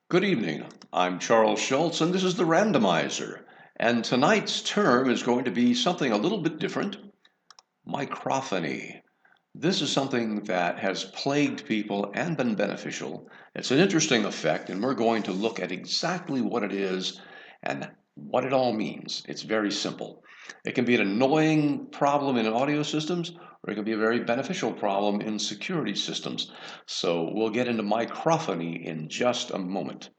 Good evening. I'm Charles Schultz, and this is the Randomizer. And tonight's term is going to be something a little bit different, microphony. This is something that has plagued people and been beneficial. It's an interesting effect, and we're going to look at exactly what it is and what it all means. It's very simple. It can be an annoying problem in audio systems, or it can be a very beneficial problem in security systems. So we'll get into microphony in just a moment.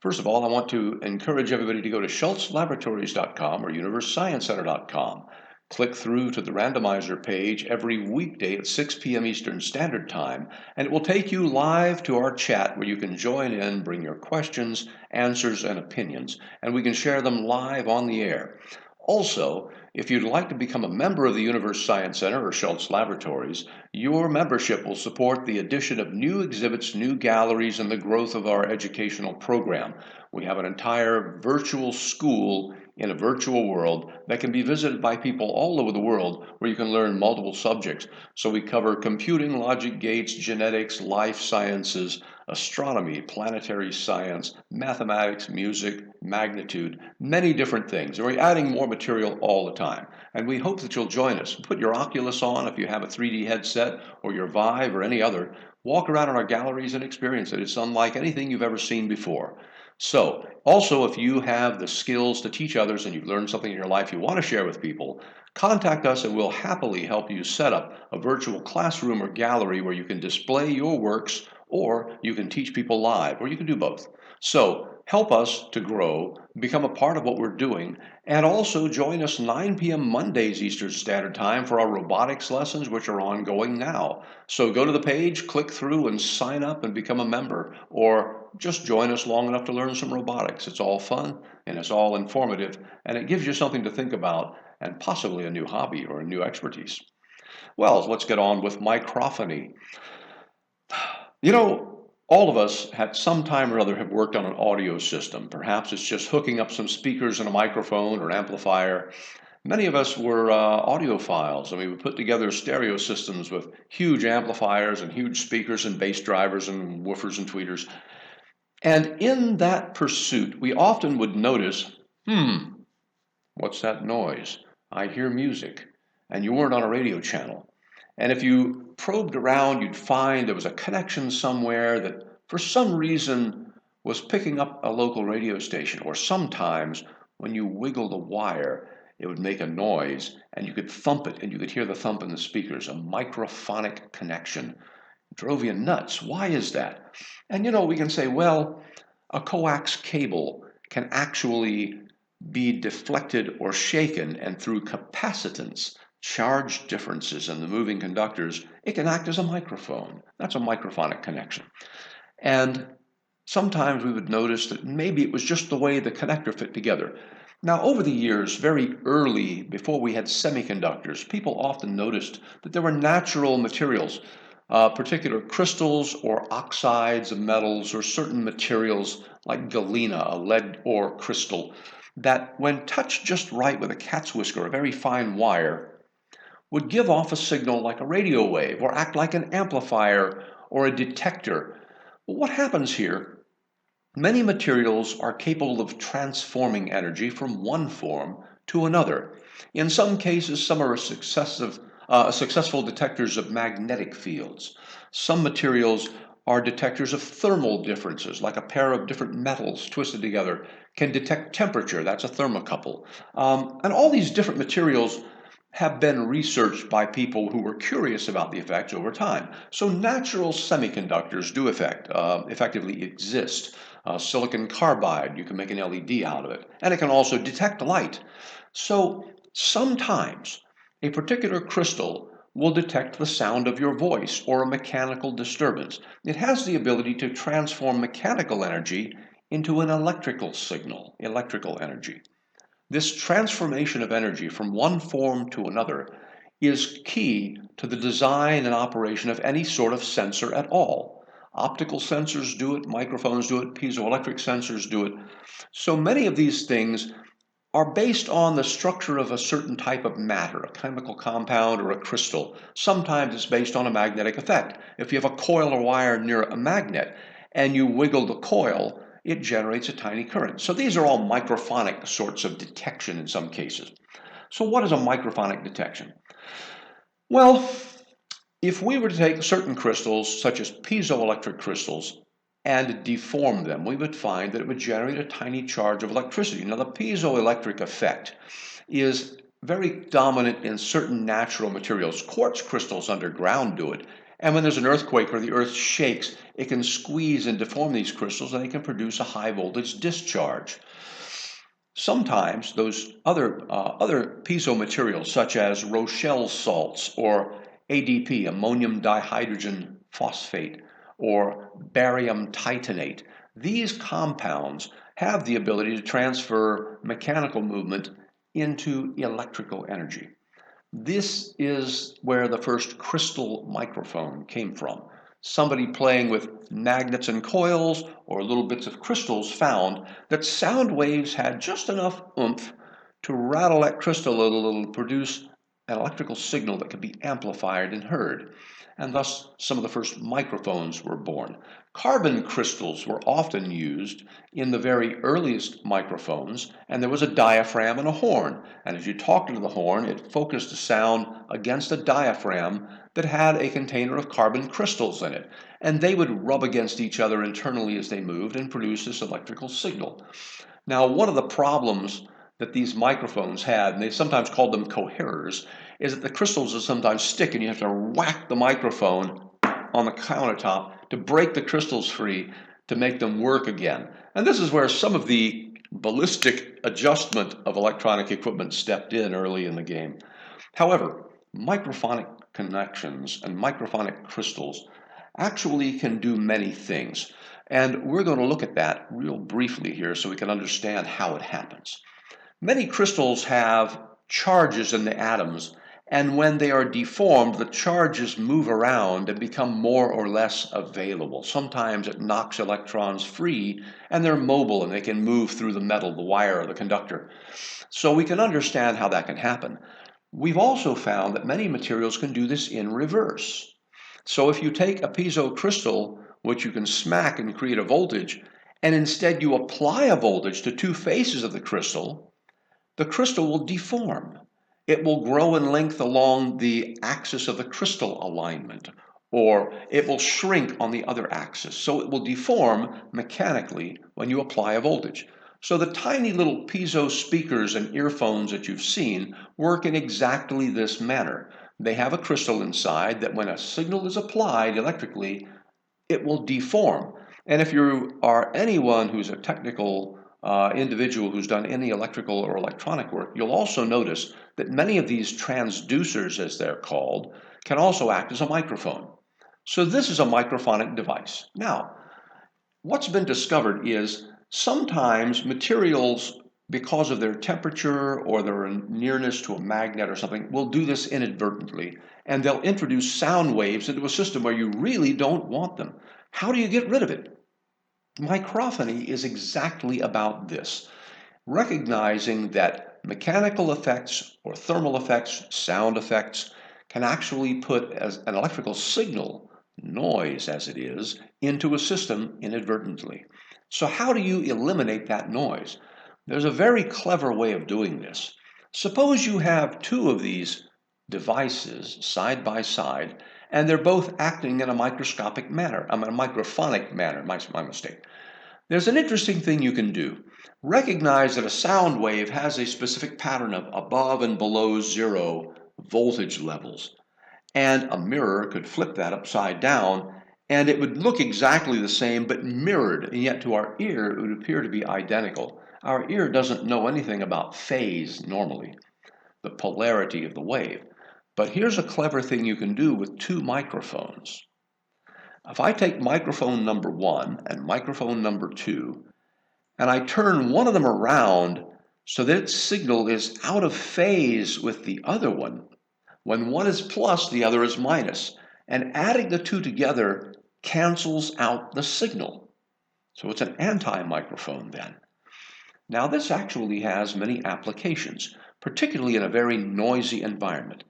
First of all, I want to encourage everybody to go to schultzlaboratories.com or universeciencecenter.com. Click through to the randomizer page every weekday at 6 p.m. Eastern Standard Time, and it will take you live to our chat where you can join in, bring your questions, answers, and opinions, and we can share them live on the air. Also, if you'd like to become a member of the Universe Science Center or Schultz Laboratories, your membership will support the addition of new exhibits, new galleries, and the growth of our educational program. We have an entire virtual school in a virtual world that can be visited by people all over the world where you can learn multiple subjects. So we cover computing, logic gates, genetics, life sciences, astronomy, planetary science, mathematics, music, magnitude, many different things. And we're adding more material all the time. And we hope that you'll join us. Put your Oculus on if you have a 3D headset or your Vive or any other. Walk around in our galleries and experience it. It's unlike anything you've ever seen before. So, also, if you have the skills to teach others and you've learned something in your life you want to share with people, contact us and we'll happily help you set up a virtual classroom or gallery where you can display your works, or you can teach people live, or you can do both. So, help us to grow, become a part of what we're doing, and also join us 9 p.m. Mondays Eastern Standard Time for our robotics lessons, which are ongoing now. So go to the page, click through, and sign up and become a member, or just join us long enough to learn some robotics. It's all fun and it's all informative, and it gives you something to think about and possibly a new hobby or a new expertise. Well, let's get on with microphony. You know, all of us at some time or other have worked on an audio system. Perhaps it's just hooking up some speakers and a microphone or an amplifier. Many of us were audiophiles. I mean, we put together stereo systems with huge amplifiers and huge speakers and bass drivers and woofers and tweeters. And in that pursuit, we often would notice, what's that noise? I hear music. And you weren't on a radio channel. And if you probed around, you'd find there was a connection somewhere that for some reason was picking up a local radio station. Or sometimes when you wiggled a wire, it would make a noise and you could thump it and you could hear the thump in the speakers, a microphonic connection. It drove you nuts. Why is that? And we can say, well, a coax cable can actually be deflected or shaken, and through capacitance, charge differences in the moving conductors, it can act as a microphone. That's a microphonic connection. And sometimes we would notice that maybe it was just the way the connector fit together. Now, over the years, very early, before we had semiconductors, people often noticed that there were natural materials, particular crystals or oxides of metals or certain materials like galena, a lead ore crystal, that when touched just right with a cat's whisker, a very fine wire, would give off a signal like a radio wave or act like an amplifier or a detector. Well, what happens here? Many materials are capable of transforming energy from one form to another. In some cases, some are successful detectors of magnetic fields. Some materials are detectors of thermal differences, like a pair of different metals twisted together can detect temperature. That's a thermocouple. And all these different materials have been researched by people who were curious about the effects over time. So natural semiconductors do effectively exist. Silicon carbide, you can make an LED out of it, and it can also detect light. So sometimes a particular crystal will detect the sound of your voice or a mechanical disturbance. It has the ability to transform mechanical energy into an electrical signal, electrical energy. This transformation of energy from one form to another is key to the design and operation of any sort of sensor at all. Optical sensors do it, microphones do it, piezoelectric sensors do it. So many of these things are based on the structure of a certain type of matter, a chemical compound or a crystal. Sometimes it's based on a magnetic effect. If you have a coil or wire near a magnet and you wiggle the coil, it generates a tiny current. So these are all microphonic sorts of detection in some cases. So what is a microphonic detection? Well, if we were to take certain crystals, such as piezoelectric crystals, and deform them, we would find that it would generate a tiny charge of electricity. Now, the piezoelectric effect is very dominant in certain natural materials. Quartz crystals underground do it. And when there's an earthquake or the earth shakes, it can squeeze and deform these crystals and they can produce a high voltage discharge. Sometimes those other piezo materials, such as Rochelle salts or ADP, ammonium dihydrogen phosphate, or barium titanate, these compounds have the ability to transfer mechanical movement into electrical energy. This is where the first crystal microphone came from. Somebody playing with magnets and coils or little bits of crystals found that sound waves had just enough oomph to rattle that crystal a little to produce an electrical signal that could be amplified and heard. And thus some of the first microphones were born. Carbon crystals were often used in the very earliest microphones, and there was a diaphragm and a horn. And as you talked into the horn, it focused the sound against a diaphragm that had a container of carbon crystals in it. And they would rub against each other internally as they moved and produce this electrical signal. Now, one of the problems that these microphones had, and they sometimes called them coherers, is that the crystals would sometimes stick and you have to whack the microphone on the countertop to break the crystals free to make them work again. And this is where some of the ballistic adjustment of electronic equipment stepped in early in the game. However, microphonic connections and microphonic crystals actually can do many things. And we're going to look at that real briefly here so we can understand how it happens. Many crystals have charges in the atoms, and when they are deformed, the charges move around and become more or less available. Sometimes it knocks electrons free, and they're mobile and they can move through the metal, the wire, or the conductor. So we can understand how that can happen. We've also found that many materials can do this in reverse. So if you take a piezo crystal, which you can smack and create a voltage, and instead you apply a voltage to two faces of the crystal will deform. It will grow in length along the axis of the crystal alignment, or it will shrink on the other axis. So it will deform mechanically when you apply a voltage. So the tiny little piezo speakers and earphones that you've seen work in exactly this manner. They have a crystal inside that when a signal is applied electrically, it will deform. And if you are anyone who's a technical individual who's done any electrical or electronic work, you'll also notice that many of these transducers, as they're called, can also act as a microphone. So this is a microphonic device. Now, what's been discovered is sometimes materials, because of their temperature or their nearness to a magnet or something, will do this inadvertently, and they'll introduce sound waves into a system where you really don't want them. How do you get rid of it? Microphony is exactly about this, recognizing that mechanical effects or thermal effects, sound effects, can actually put as an electrical signal, noise as it is, into a system inadvertently. So how do you eliminate that noise? There's a very clever way of doing this. Suppose you have two of these devices side by side, and they're both acting in a microphonic manner, my mistake. There's an interesting thing you can do. Recognize that a sound wave has a specific pattern of above and below zero voltage levels. And a mirror could flip that upside down, and it would look exactly the same, but mirrored, and yet to our ear, it would appear to be identical. Our ear doesn't know anything about phase normally, the polarity of the wave. But here's a clever thing you can do with two microphones. If I take microphone number 1 and microphone number 2, and I turn one of them around so that its signal is out of phase with the other one, when one is plus, the other is minus, and adding the two together cancels out the signal. So it's an anti-microphone then. Now this actually has many applications, particularly in a very noisy environment.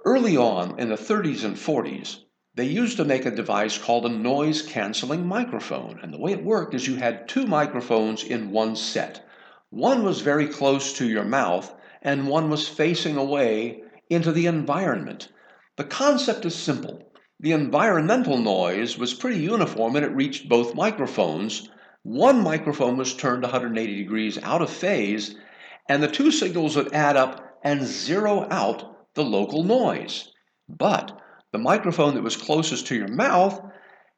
Early on in the 30s and 40s, They used to make a device called a noise-canceling microphone, and the way it worked is you had two microphones in one set. One was very close to your mouth, and one was facing away into the environment. The concept is simple. The environmental noise was pretty uniform and it reached both microphones. One microphone was turned 180 degrees out of phase, and the two signals would add up and zero out the local noise. But the microphone that was closest to your mouth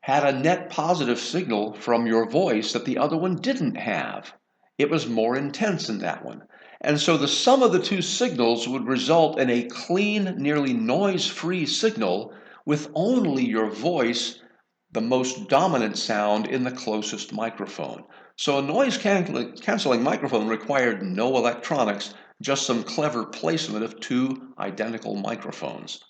had a net positive signal from your voice that the other one didn't have. It was more intense in that one. And so the sum of the two signals would result in a clean, nearly noise-free signal with only your voice, the most dominant sound, in the closest microphone. So a noise-canceling microphone required no electronics, just some clever placement of two identical microphones.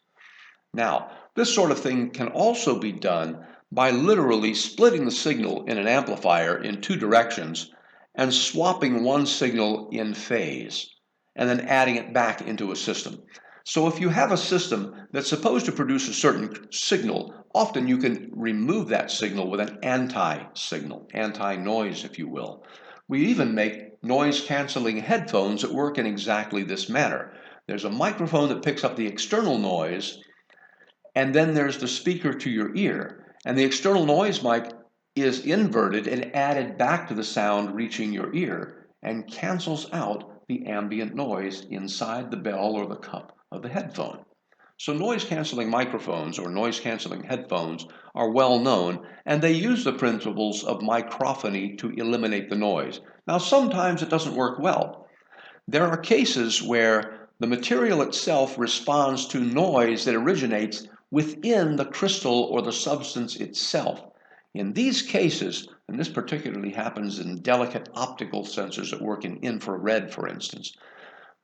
Now, this sort of thing can also be done by literally splitting the signal in an amplifier in two directions and swapping one signal in phase, and then adding it back into a system. So if you have a system that's supposed to produce a certain signal, often you can remove that signal with an anti-signal, anti-noise, if you will. We even make noise-canceling headphones that work in exactly this manner. There's a microphone that picks up the external noise, and then there's the speaker to your ear. And the external noise mic is inverted and added back to the sound reaching your ear and cancels out the ambient noise inside the bell or the cup of the headphone. So noise-canceling microphones or noise-canceling headphones are well known, and they use the principles of microphony to eliminate the noise. Now, sometimes it doesn't work well. There are cases where the material itself responds to noise that originates within the crystal or the substance itself. In these cases, and this particularly happens in delicate optical sensors that work in infrared, for instance,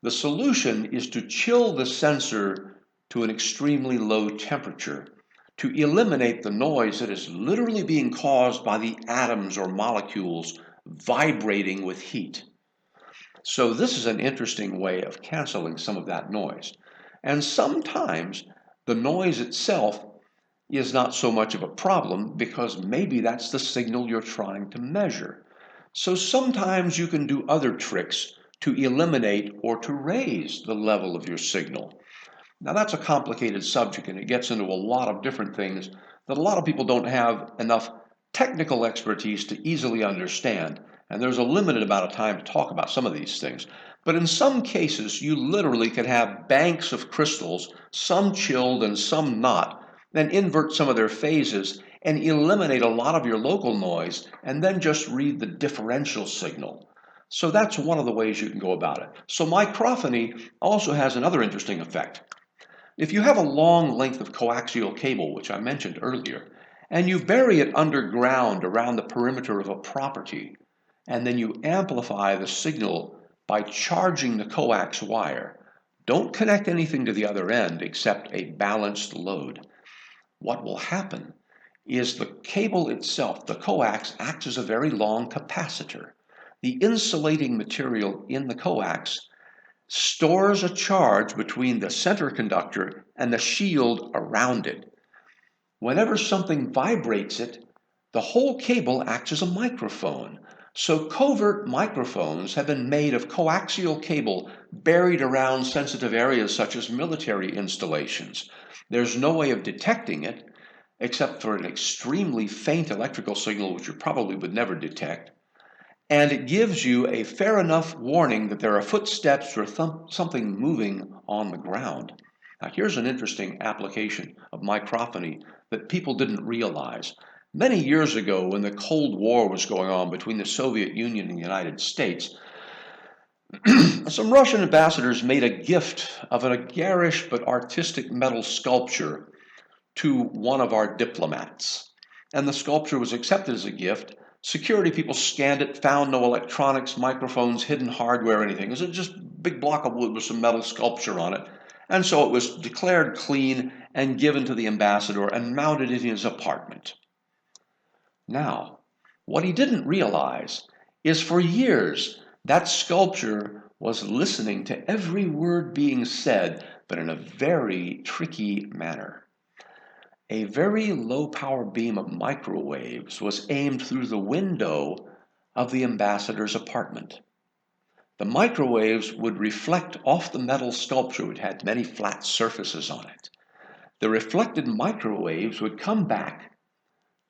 the solution is to chill the sensor to an extremely low temperature to eliminate the noise that is literally being caused by the atoms or molecules vibrating with heat. So this is an interesting way of canceling some of that noise. And sometimes the noise itself is not so much of a problem because maybe that's the signal you're trying to measure. So sometimes you can do other tricks to eliminate or to raise the level of your signal. Now that's a complicated subject and it gets into a lot of different things that a lot of people don't have enough technical expertise to easily understand. And there's a limited amount of time to talk about some of these things. But in some cases, you literally can have banks of crystals, some chilled and some not, then invert some of their phases and eliminate a lot of your local noise, and then just read the differential signal. So that's one of the ways you can go about it. So microphony also has another interesting effect. If you have a long length of coaxial cable, which I mentioned earlier, and you bury it underground around the perimeter of a property, and then you amplify the signal by charging the coax wire, don't connect anything to the other end except a balanced load. What will happen is the cable itself, the coax, acts as a very long capacitor. The insulating material in the coax stores a charge between the center conductor and the shield around it. Whenever something vibrates it, the whole cable acts as a microphone. So covert microphones have been made of coaxial cable buried around sensitive areas such as military installations. There's no way of detecting it except for an extremely faint electrical signal which you probably would never detect. And it gives you a fair enough warning that there are footsteps or something moving on the ground. Now here's an interesting application of microphony that people didn't realize. Many years ago, when the Cold War was going on between the Soviet Union and the United States, some Russian ambassadors made a gift of a garish but artistic metal sculpture to one of our diplomats. And the sculpture was accepted as a gift. Security people scanned it, found no electronics, microphones, hidden hardware, anything. It was just a big block of wood with some metal sculpture on it. And so it was declared clean and given to the ambassador and mounted in his apartment. Now, what he didn't realize is for years that sculpture was listening to every word being said, but in a very tricky manner. a very low power beam of microwaves was aimed through the window of the ambassador's apartment. The microwaves would reflect off the metal sculpture, which had many flat surfaces on it. The reflected microwaves would come back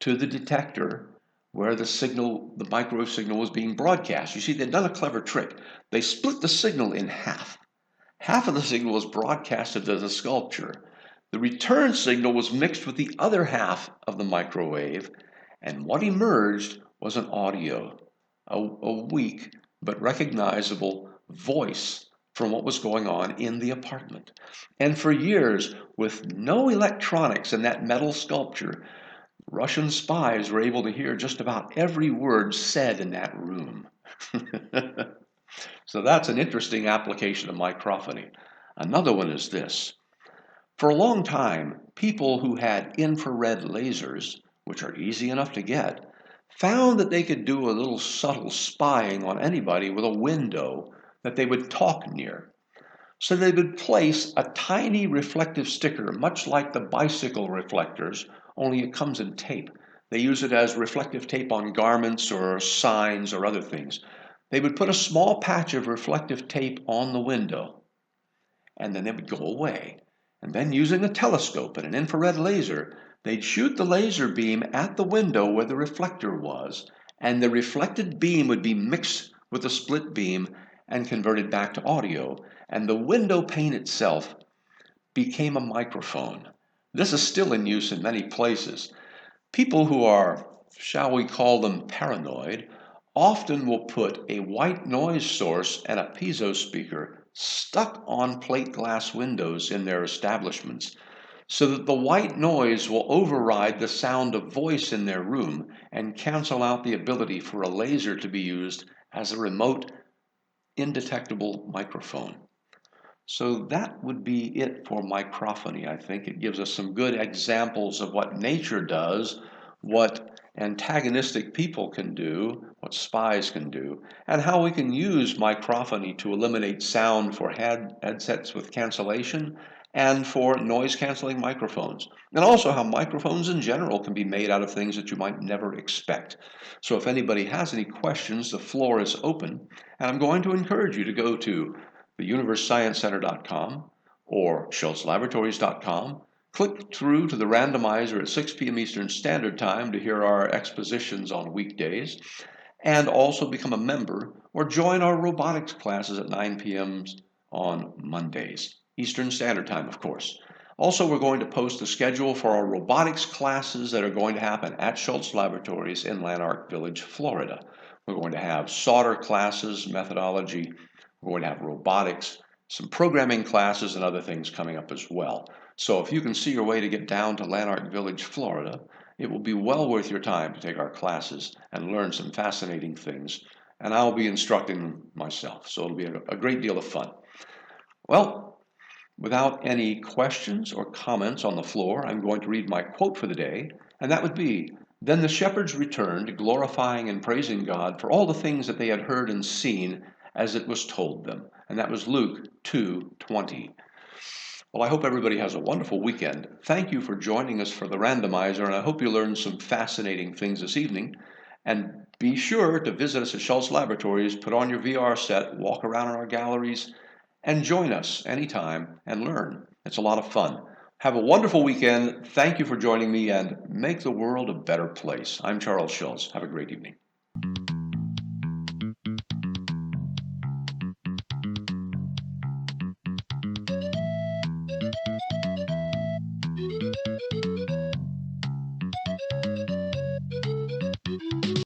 to the detector where the microwave signal was being broadcast. You see, they'd done a clever trick. They split the signal in half. Half of the signal was broadcasted to the sculpture. The return signal was mixed with the other half of the microwave, and what emerged was an audio, a weak but recognizable voice from what was going on in the apartment. And for years, with no electronics in that metal sculpture, Russian spies were able to hear just about every word said in that room. So that's an interesting application of microphony. Another one is this. For a long time, people who had infrared lasers, which are easy enough to get, found that they could do a little subtle spying on anybody with a window that they would talk near. So they would place a tiny reflective sticker, much like the bicycle reflectors, only it comes in tape. They use it as reflective tape on garments or signs or other things. They would put a small patch of reflective tape on the window, and then it would go away. And then using a telescope and an infrared laser, they'd shoot the laser beam at the window where the reflector was, and the reflected beam would be mixed with the split beam and converted back to audio, and the window pane itself became a microphone. This is still in use in many places. People who are, shall we call them paranoid, often will put a white noise source and a piezo speaker stuck on plate glass windows in their establishments so that the white noise will override the sound of voice in their room and cancel out the ability for a laser to be used as a remote, indetectable microphone. So that would be it for microphony. I think it gives us some good examples of what nature does, what antagonistic people can do, what spies can do, and how we can use microphony to eliminate sound for headsets with cancellation and for noise canceling microphones. And also how microphones in general can be made out of things that you might never expect. So if anybody has any questions, the floor is open, and I'm going to encourage you to go to theuniverseciencecenter.com or schultzlaboratories.com. Click through to the randomizer at 6 p.m. Eastern Standard Time to hear our expositions on weekdays, and also become a member or join our robotics classes at 9 p.m. on Mondays, Eastern Standard Time, of course. Also, we're going to post the schedule for our robotics classes that are going to happen at Schultz Laboratories in Lanark Village, Florida. We're going to have solder classes, methodology. We're going to have robotics, some programming classes, and other things coming up as well. So if you can see your way to get down to Lanark Village, Florida, it will be well worth your time to take our classes and learn some fascinating things. And I'll be instructing them myself, so it'll be a great deal of fun. Well, without any questions or comments on the floor, I'm going to read my quote for the day, and that would be, "Then the shepherds returned, glorifying and praising God for all the things that they had heard and seen as it was told them." And that was Luke 2:20. Well, I hope everybody has a wonderful weekend. Thank you for joining us for the randomizer, and I hope you learned some fascinating things this evening. And be sure to visit us at Schultz Laboratories, put on your VR set, walk around in our galleries, and join us anytime and learn. It's a lot of fun. Have a wonderful weekend. Thank you for joining me, and make the world a better place. I'm Charles Schultz. Have a great evening.